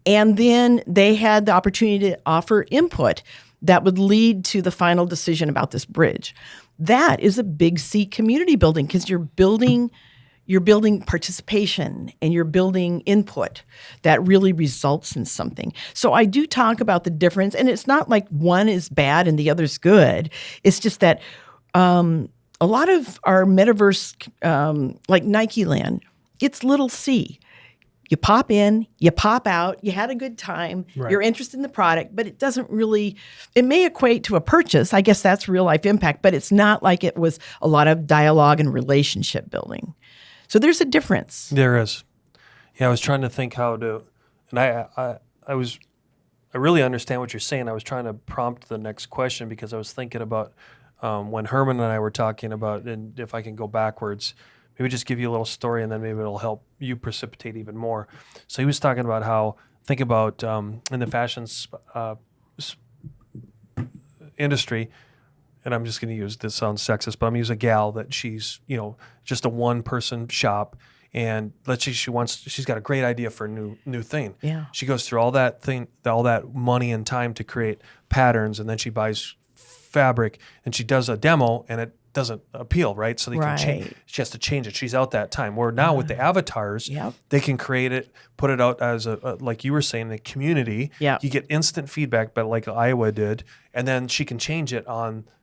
Speaker 3: And then they had the opportunity to offer input that would lead to the final decision about this bridge. That is a big C community building because you're building participation and you're building input that really results in something. So I do talk about the difference, and it's not like one is bad and the other's good. It's just that a lot of our metaverse, like Nike Land, it's little C. You pop in, you pop out, you had a good time, You're interested in the product, but it doesn't really, it may equate to a purchase. I guess that's real life impact, but it's not like it was a lot of dialogue and relationship building. So there's a difference.
Speaker 2: There is. Yeah, I was trying to think how to, and I really understand what you're saying. I was trying to prompt the next question because I was thinking about when Herman and I were talking about, and if I can go backwards, maybe just give you a little story and then maybe it'll help you precipitate even more. So he was talking about how, think about in the fashion industry, and I'm just going to use, this sounds sexist, but I'm going to use a gal that she's, just a one-person shop, and let's say she's got a great idea for a new thing.
Speaker 3: Yeah.
Speaker 2: She goes through all that money and time to create patterns, and then she buys fabric, and she does a demo, and it doesn't appeal, right? So they can change. She has to change it. She's out that time. Where now with the avatars, they can create it, put it out as a like you were saying, the community.
Speaker 3: Yeah.
Speaker 2: You get instant feedback, but like Iowa did, and then she can change it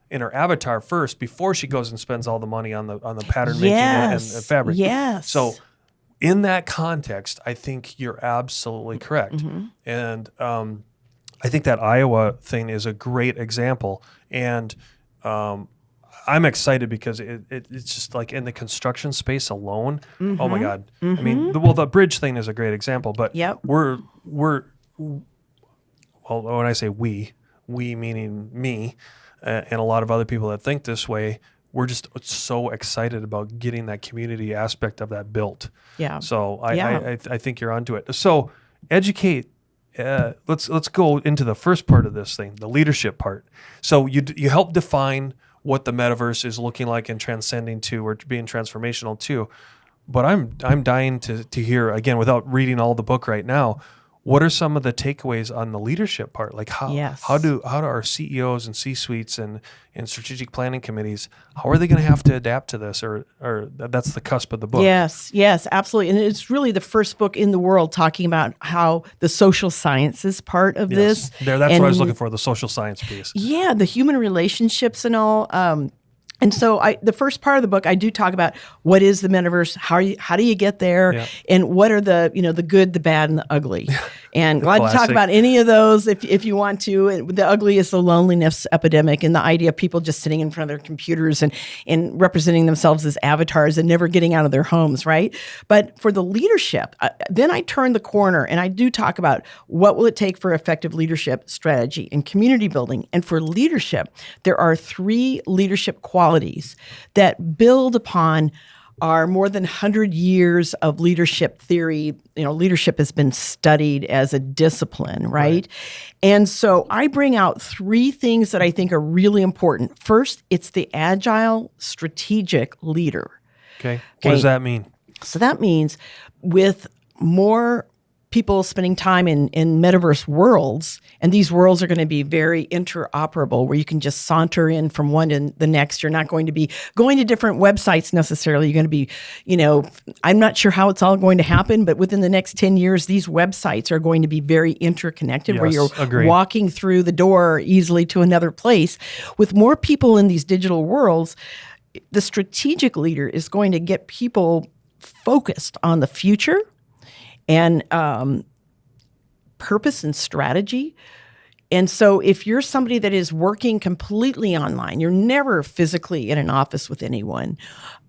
Speaker 2: in her avatar first before she goes and spends all the money on the pattern making and fabric.
Speaker 3: Yes.
Speaker 2: So in that context, I think you're absolutely correct. And I think that Iowa thing is a great example. And I'm excited because it's just like in the construction space alone. Oh my God. I mean, the bridge thing is a great example, but we're when I say we meaning me, and a lot of other people that think this way, we're just so excited about getting that community aspect of that built. Yeah. So I think you're onto it. So educate. Let's go into the first part of this thing, the leadership part. So you help define what the metaverse is looking like and transcending to, or being transformational to. But I'm dying to hear, again, without reading all the book right now, what are some of the takeaways on the leadership part? Like how do our CEOs and C-suites and strategic planning committees, how are they going to have to adapt to this? Or that's the cusp of the book.
Speaker 3: Yes, absolutely. And it's really the first book in the world talking about how the social sciences part of this.
Speaker 2: That's what I was looking for, the social science piece. Yeah,
Speaker 3: the human relationships and all. And so the first part of the book, I do talk about what is the metaverse, how do you get there, and what are the the good, the bad, and the ugly. And glad to talk
Speaker 2: Classic.
Speaker 3: about any of those if you want to. And the ugly is the loneliness epidemic and the idea of people just sitting in front of their computers and representing themselves as avatars and never getting out of their homes, right? But for the leadership, then I turn the corner and I do talk about what will it take for effective leadership strategy and community building. And for leadership, there are 3 leadership qualities that build upon our more than 100 years of leadership theory. Leadership has been studied as a discipline, right? And so I bring out 3 things that I think are really important. First, it's the agile strategic leader.
Speaker 2: Okay. What does that mean?
Speaker 3: So that means with more people spending time in metaverse worlds, and these worlds are going to be very interoperable where you can just saunter in from one to the next. You're not going to be going to different websites necessarily. You're going to be, I'm not sure how it's all going to happen, but within the next 10 years, these websites are going to be very interconnected where you're walking through the door easily to another place. With more people in these digital worlds, the strategic leader is going to get people focused on the future and purpose and strategy. And so if you're somebody that is working completely online, you're never physically in an office with anyone,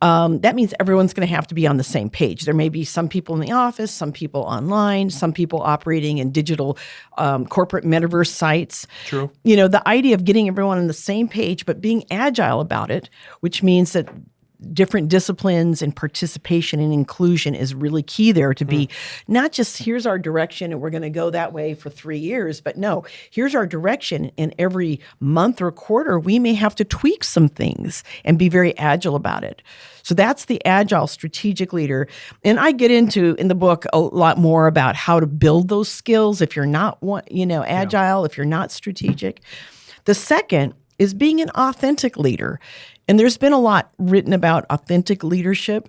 Speaker 3: that means everyone's going to have to be on the same page. There may be some people in the office, some people online, some people operating in digital corporate metaverse sites.
Speaker 2: True.
Speaker 3: The idea of getting everyone on the same page, but being agile about it, which means that different disciplines and participation and inclusion is really key there to be not just here's our direction and we're going to go that way for 3 years, but no, here's our direction, and every month or quarter we may have to tweak some things and be very agile about it. So that's the agile strategic leader. And I get into in the book a lot more about how to build those skills if you're not agile, if you're not strategic. The second is being an authentic leader. And there's been a lot written about authentic leadership,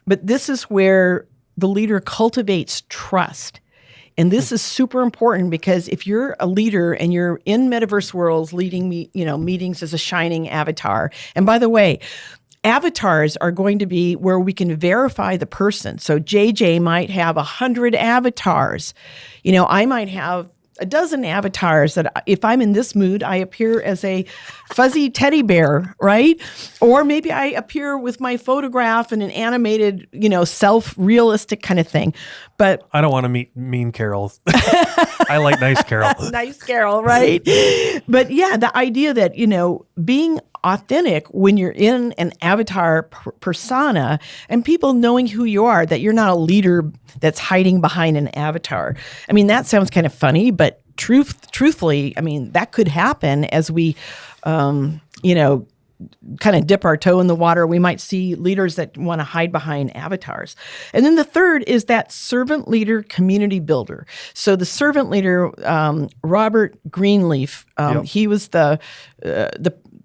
Speaker 3: but this is where the leader cultivates trust. And this is super important because if you're a leader and you're in metaverse worlds leading meetings as a shining avatar, and by the way, avatars are going to be where we can verify the person. So JJ might have 100 avatars. I might have a dozen avatars that if I'm in this mood, I appear as a fuzzy teddy bear, right? Or maybe I appear with my photograph in an animated, self-realistic kind of thing. But
Speaker 2: I don't want to meet mean Carol. I like nice Carol.
Speaker 3: Nice Carol, right? But yeah, the idea that, being authentic when you're in an avatar persona and people knowing who you are, that you're not a leader that's hiding behind an avatar. I mean, that sounds kind of funny, but truthfully, I mean, that could happen as we, kind of dip our toe in the water. We might see leaders that want to hide behind avatars. And then the third is that servant leader community builder. So the servant leader, Robert Greenleaf, he was the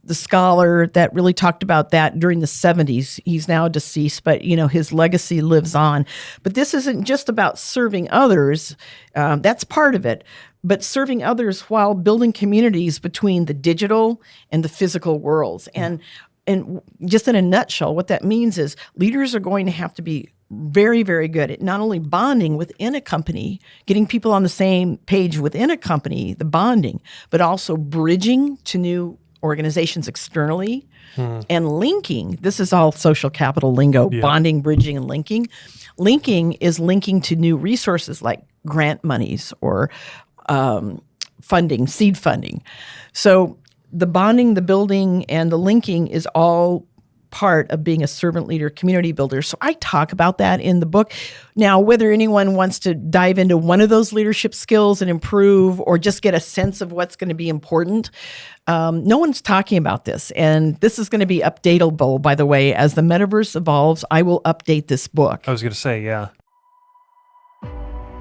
Speaker 3: scholar that really talked about that during the 70s. He's now deceased, but his legacy lives on. But this isn't just about serving others. That's part of it. But serving others while building communities between the digital and the physical worlds. And just in a nutshell, what that means is leaders are going to have to be very, very good at not only bonding within a company, getting people on the same page within a company, the bonding, but also bridging to new organizations externally and linking. This is all social capital lingo, bonding, bridging, and linking. Linking is linking to new resources like grant monies or funding, seed funding. So the bonding, the building, and the linking is all part of being a servant leader, community builder. So I talk about that in the book. Now, whether anyone wants to dive into one of those leadership skills and improve or just get a sense of what's going to be important, no one's talking about this. And this is going to be updatable, by the way. As the metaverse evolves, I will update this book.
Speaker 2: I was going to say, yeah.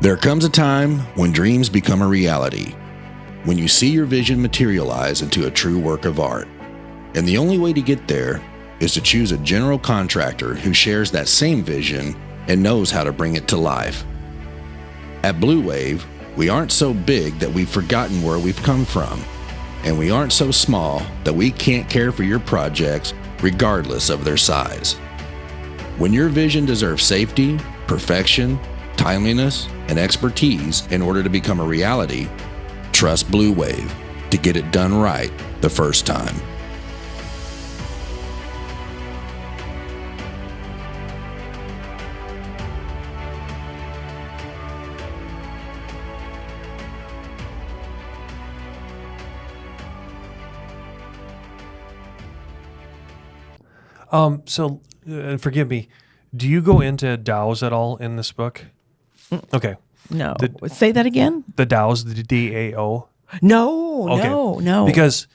Speaker 4: There comes a time when dreams become a reality, when you see your vision materialize into a true work of art. And the only way to get there is to choose a general contractor who shares that same vision and knows how to bring it to life. At Bleu, we aren't so big that we've forgotten where we've come from, and we aren't so small that we can't care for your projects regardless of their size. When your vision deserves safety, perfection, timeliness, and expertise in order to become a reality, trust Blue Wave to get it done right the first time.
Speaker 2: Forgive me, do you go into DAOs at all in this book? Okay.
Speaker 3: No. Say that again?
Speaker 2: The DAOs, the DAO?
Speaker 3: No,
Speaker 2: Okay.
Speaker 3: no.
Speaker 2: Because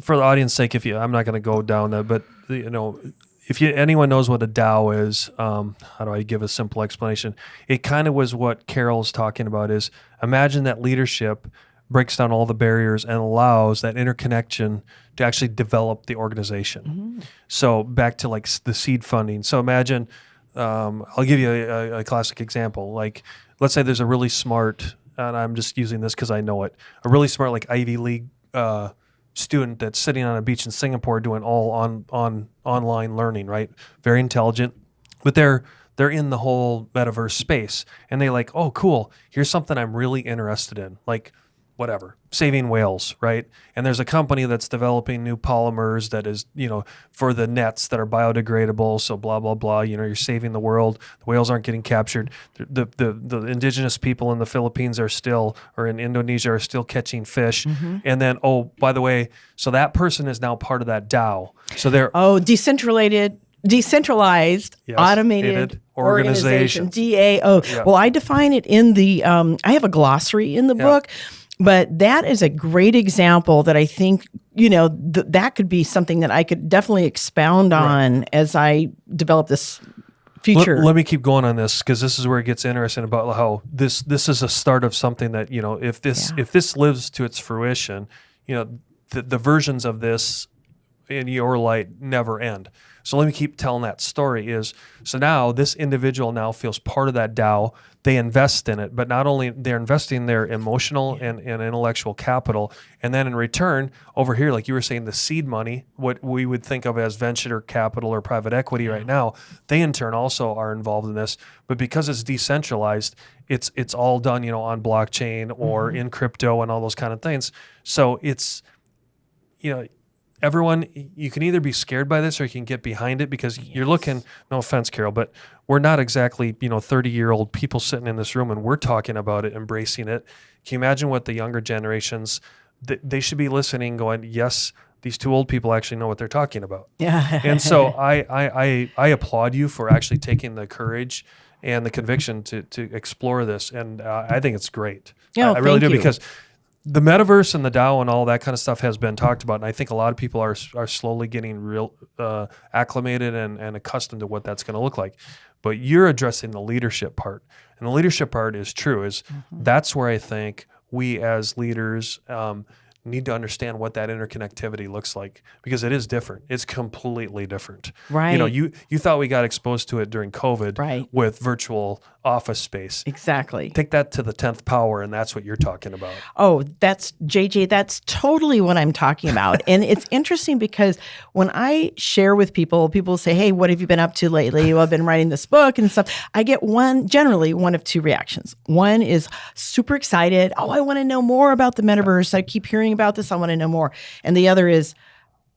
Speaker 2: for the audience sake, I'm not going to go down that, but if anyone knows what a DAO is, how do I give a simple explanation? It kind of was what Carol's talking about is imagine that leadership breaks down all the barriers and allows that interconnection to actually develop the organization. Mm-hmm. So back to like the seed funding. So imagine, I'll give you a classic example. Like, let's say there's a really smart, and I'm just using this because I know it, a really smart like Ivy League student that's sitting on a beach in Singapore doing all on online learning, right? Very intelligent, but they're in the whole metaverse space, and they like, oh, cool. Here's something I'm really interested in, like whatever, saving whales, right? And there's a company that's developing new polymers that is, for the nets that are biodegradable. So blah, blah, blah, you're saving the world. The whales aren't getting captured. The indigenous people in the Philippines or in Indonesia are still catching fish. Mm-hmm. And then, oh, by the way, so that person is now part of that DAO. So they're...
Speaker 3: Oh, decentralized, yes, automated organization, DAO. Yeah. Well, I define it in the, I have a glossary in the book. But that is a great example that I think, that could be something that I could definitely expound on as I develop this future.
Speaker 2: Let me keep going on this because this is where it gets interesting about how this is a start of something that, if this lives to its fruition, the versions of this in your light never end. So let me keep telling that story so now this individual now feels part of that DAO. They invest in it, but not only they're investing their emotional and intellectual capital. And then in return over here, like you were saying, the seed money, what we would think of as venture capital or private equity right now, they in turn also are involved in this. But because it's decentralized, it's all done, on blockchain or in crypto and all those kind of things. So it's, everyone, you can either be scared by this or you can get behind it because you're looking, no offense, Carol, but we're not exactly, 30-year-old people sitting in this room and we're talking about it, embracing it. Can you imagine what the younger generations, they should be listening going, yes, these two old people actually know what they're talking about. Yeah. And so I applaud you for actually taking the courage and the conviction to explore this. And I think it's great.
Speaker 3: Yeah,
Speaker 2: I really do because the metaverse and the DAO and all that kind of stuff has been talked about, and I think a lot of people are slowly getting real acclimated and accustomed to what that's going to look like. But you're addressing the leadership part, and the leadership part is true. That's where I think we as leaders need to understand what that interconnectivity looks like because it is different. It's completely different.
Speaker 3: Right.
Speaker 2: You thought we got exposed to it during COVID with virtual office space.
Speaker 3: Exactly.
Speaker 2: Take that to the 10th power, and that's what you're talking about.
Speaker 3: Oh, that's JJ. That's totally what I'm talking about. And it's interesting because when I share with people say, hey, what have you been up to lately? Well, I've been writing this book and stuff. I get generally one of two reactions. One is super excited. Oh, I want to know more about the metaverse. I keep hearing about this. I want to know more. And the other is,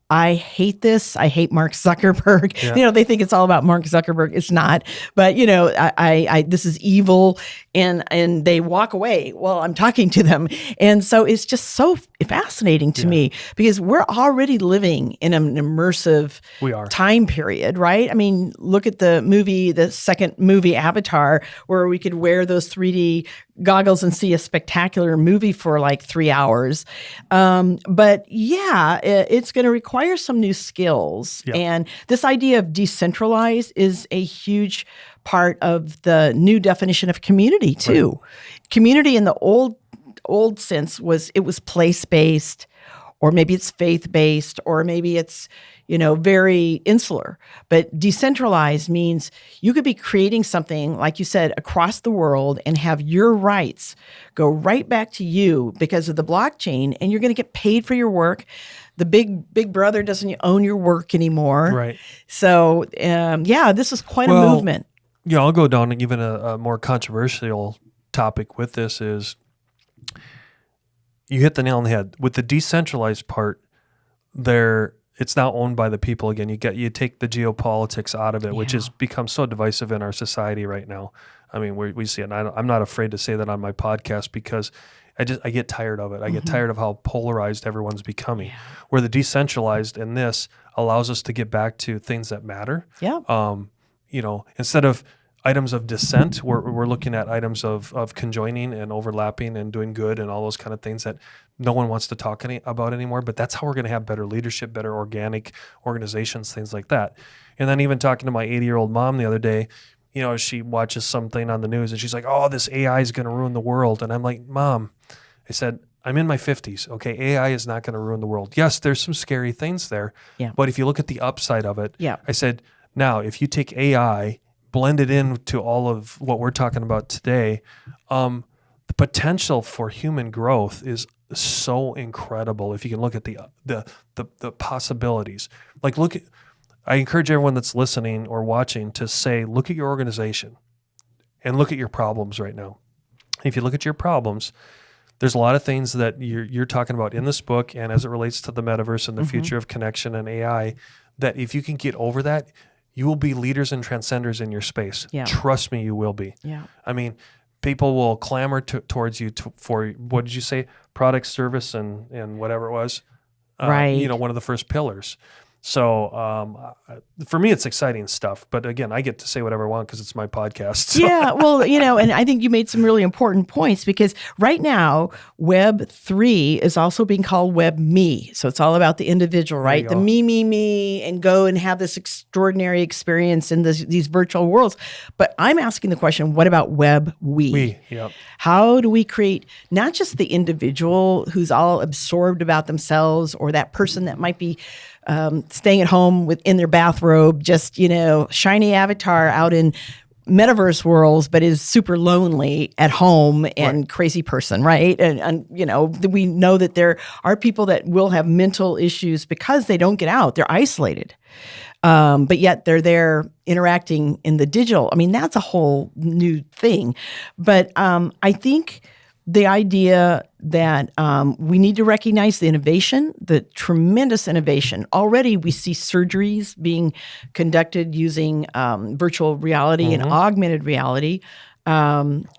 Speaker 3: I hate this. I hate Mark Zuckerberg. Yeah. They think it's all about Mark Zuckerberg. It's not. But I this is evil, and they walk away while I'm talking to them. And so it's just so fascinating to me because we're already living in an immersive time period, right? I mean, look at the second movie, Avatar, where we could wear those 3D goggles and see a spectacular movie for like 3 hours. But it's going to require some new skills. Yep. And this idea of decentralized is a huge part of the new definition of community too. Right. Community in the old sense was place-based, or maybe it's faith-based, or maybe it's very insular. But decentralized means you could be creating something, like you said, across the world and have your rights go right back to you because of the blockchain, and you're going to get paid for your work. The big brother doesn't own your work anymore.
Speaker 2: Right.
Speaker 3: So, this is quite a movement.
Speaker 2: Yeah, I'll go down even a more controversial topic with this is you hit the nail on the head. With the decentralized part, it's now owned by the people again. You take the geopolitics out of it, which has become so divisive in our society right now. I mean, we see it. And I'm not afraid to say that on my podcast because I get tired of it. I get tired of how polarized everyone's becoming. Where the decentralized in this allows us to get back to things that matter.
Speaker 3: Yeah.
Speaker 2: Instead of items of dissent, we're looking at items of conjoining and overlapping and doing good and all those kind of things that no one wants to talk about anymore. But that's how we're going to have better leadership, better organic organizations, things like that. And then even talking to my 80-year-old mom the other day, she watches something on the news and she's like, oh, this AI is going to ruin the world. And I'm like, Mom, I said, I'm in my 50s. Okay, AI is not going to ruin the world. Yes, there's some scary things there.
Speaker 3: Yeah.
Speaker 2: But if you look at the upside of it,
Speaker 3: Yeah.
Speaker 2: I said, now, if you take AI, blend it into all of what we're talking about today, the potential for human growth is so incredible. If you can look at the possibilities, I encourage everyone that's listening or watching to say, look at your organization and look at your problems right now. If you look at your problems, there's a lot of things that you're talking about in this book and as it relates to the metaverse and the future of connection and AI, that if you can get over that, you will be leaders and transcenders in your space.
Speaker 3: Yeah.
Speaker 2: Trust me, you will be.
Speaker 3: Yeah.
Speaker 2: I mean, people will clamor towards you for, what did you say? Product, service, and whatever it was.
Speaker 3: Right.
Speaker 2: One of the first pillars. So for me, it's exciting stuff. But again, I get to say whatever I want because it's my podcast. So.
Speaker 3: Yeah, well, and I think you made some really important points because right now, Web3 is also being called Web Me. So it's all about the individual, right? The me, and go and have this extraordinary experience in these virtual worlds. But I'm asking the question, what about Web We?
Speaker 2: Yep.
Speaker 3: How do we create not just the individual who's all absorbed about themselves or that person that might be staying at home in their bathrobe, just, shiny avatar out in metaverse worlds, but is super lonely at home and crazy person, right? And we know that there are people that will have mental issues because they don't get out. They're isolated. But yet they're there interacting in the digital. I mean, that's a whole new thing. But I think the idea that we need to recognize the innovation, the tremendous innovation. Already we see surgeries being conducted using virtual reality and augmented reality.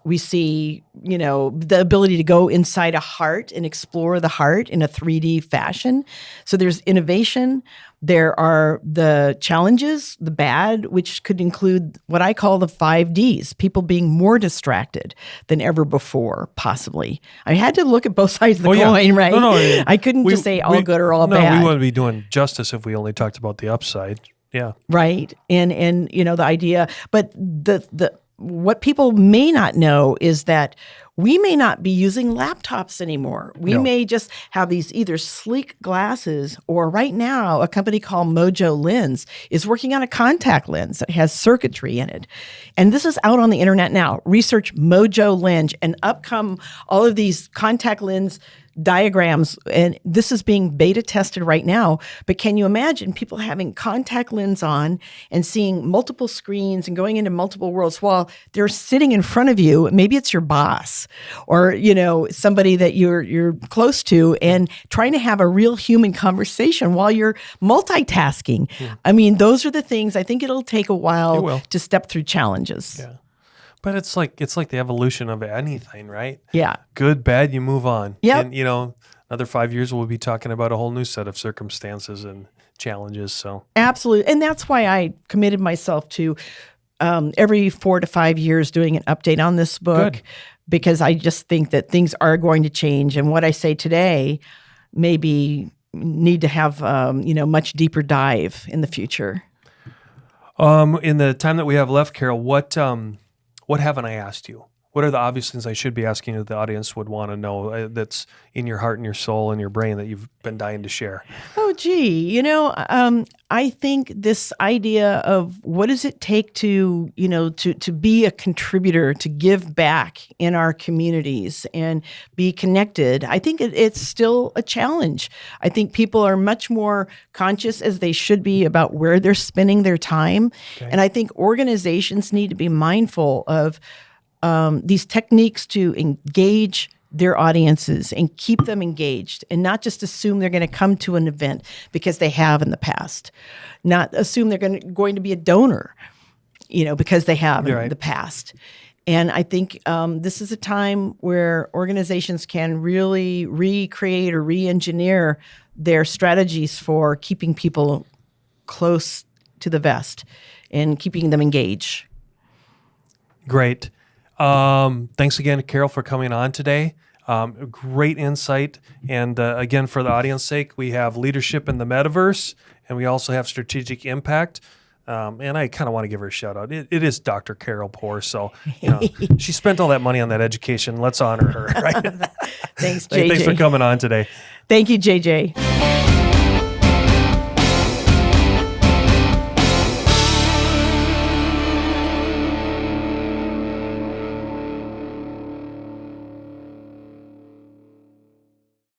Speaker 3: We see, the ability to go inside a heart and explore the heart in a 3D fashion. So there's innovation. There are the challenges, the bad, which could include what I call the 5Ds, people being more distracted than ever before, possibly. I had to look at both sides of the coin, right?
Speaker 2: No,
Speaker 3: I couldn't just say all good or all bad.
Speaker 2: No, we wouldn't be doing justice if we only talked about the upside. Yeah.
Speaker 3: Right. And the idea, but what people may not know is that we may not be using laptops anymore. We may just have these either sleek glasses or right now a company called Mojo Lens is working on a contact lens that has circuitry in it. And this is out on the internet now. Research Mojo Lens and up come all of these contact lens diagrams, and this is being beta tested right now. But can you imagine people having contact lens on and seeing multiple screens and going into multiple worlds while they're sitting in front of you? Maybe it's your boss or somebody that you're close to, and trying to have a real human conversation while you're multitasking. I mean, those are the things. I think it'll take a while to step through challenges.
Speaker 2: Yeah. But it's like the evolution of anything, right?
Speaker 3: Yeah.
Speaker 2: Good, bad, you move on.
Speaker 3: Yeah.
Speaker 2: And another 5 years we'll be talking about a whole new set of circumstances and challenges. So
Speaker 3: absolutely. And that's why I committed myself to every 4 to 5 years doing an update on this book.
Speaker 2: Good.
Speaker 3: Because I just think that things are going to change. And what I say today maybe need to have much deeper dive in the future.
Speaker 2: In the time that we have left, Carol, what haven't I asked you? What are the obvious things I should be asking that the audience would want to know that's in your heart and your soul and your brain that you've been dying to share?
Speaker 3: Oh, gee, I think this idea of what does it take to, to be a contributor, to give back in our communities and be connected, I think it's still a challenge. I think people are much more conscious, as they should be, about where they're spending their time.
Speaker 2: Okay.
Speaker 3: And I think organizations need to be mindful of these techniques to engage their audiences and keep them engaged, and not just assume they're going to come to an event because they have in the past, not assume they're going to be a donor, because they have in the past. And I think this is a time where organizations can really recreate or re-engineer their strategies for keeping people close to the vest and keeping them engaged.
Speaker 2: Great. Thanks again, Carol, for coming on today. Great insight. And again, for the audience sake, we have leadership in the metaverse, and we also have strategic impact. And I kind of want to give her a shout out. It is Dr. Carol Poore. So, she spent all that money on that education. Let's honor her. Right?
Speaker 3: Thanks, JJ.
Speaker 2: Thanks for coming on today.
Speaker 3: Thank you, JJ.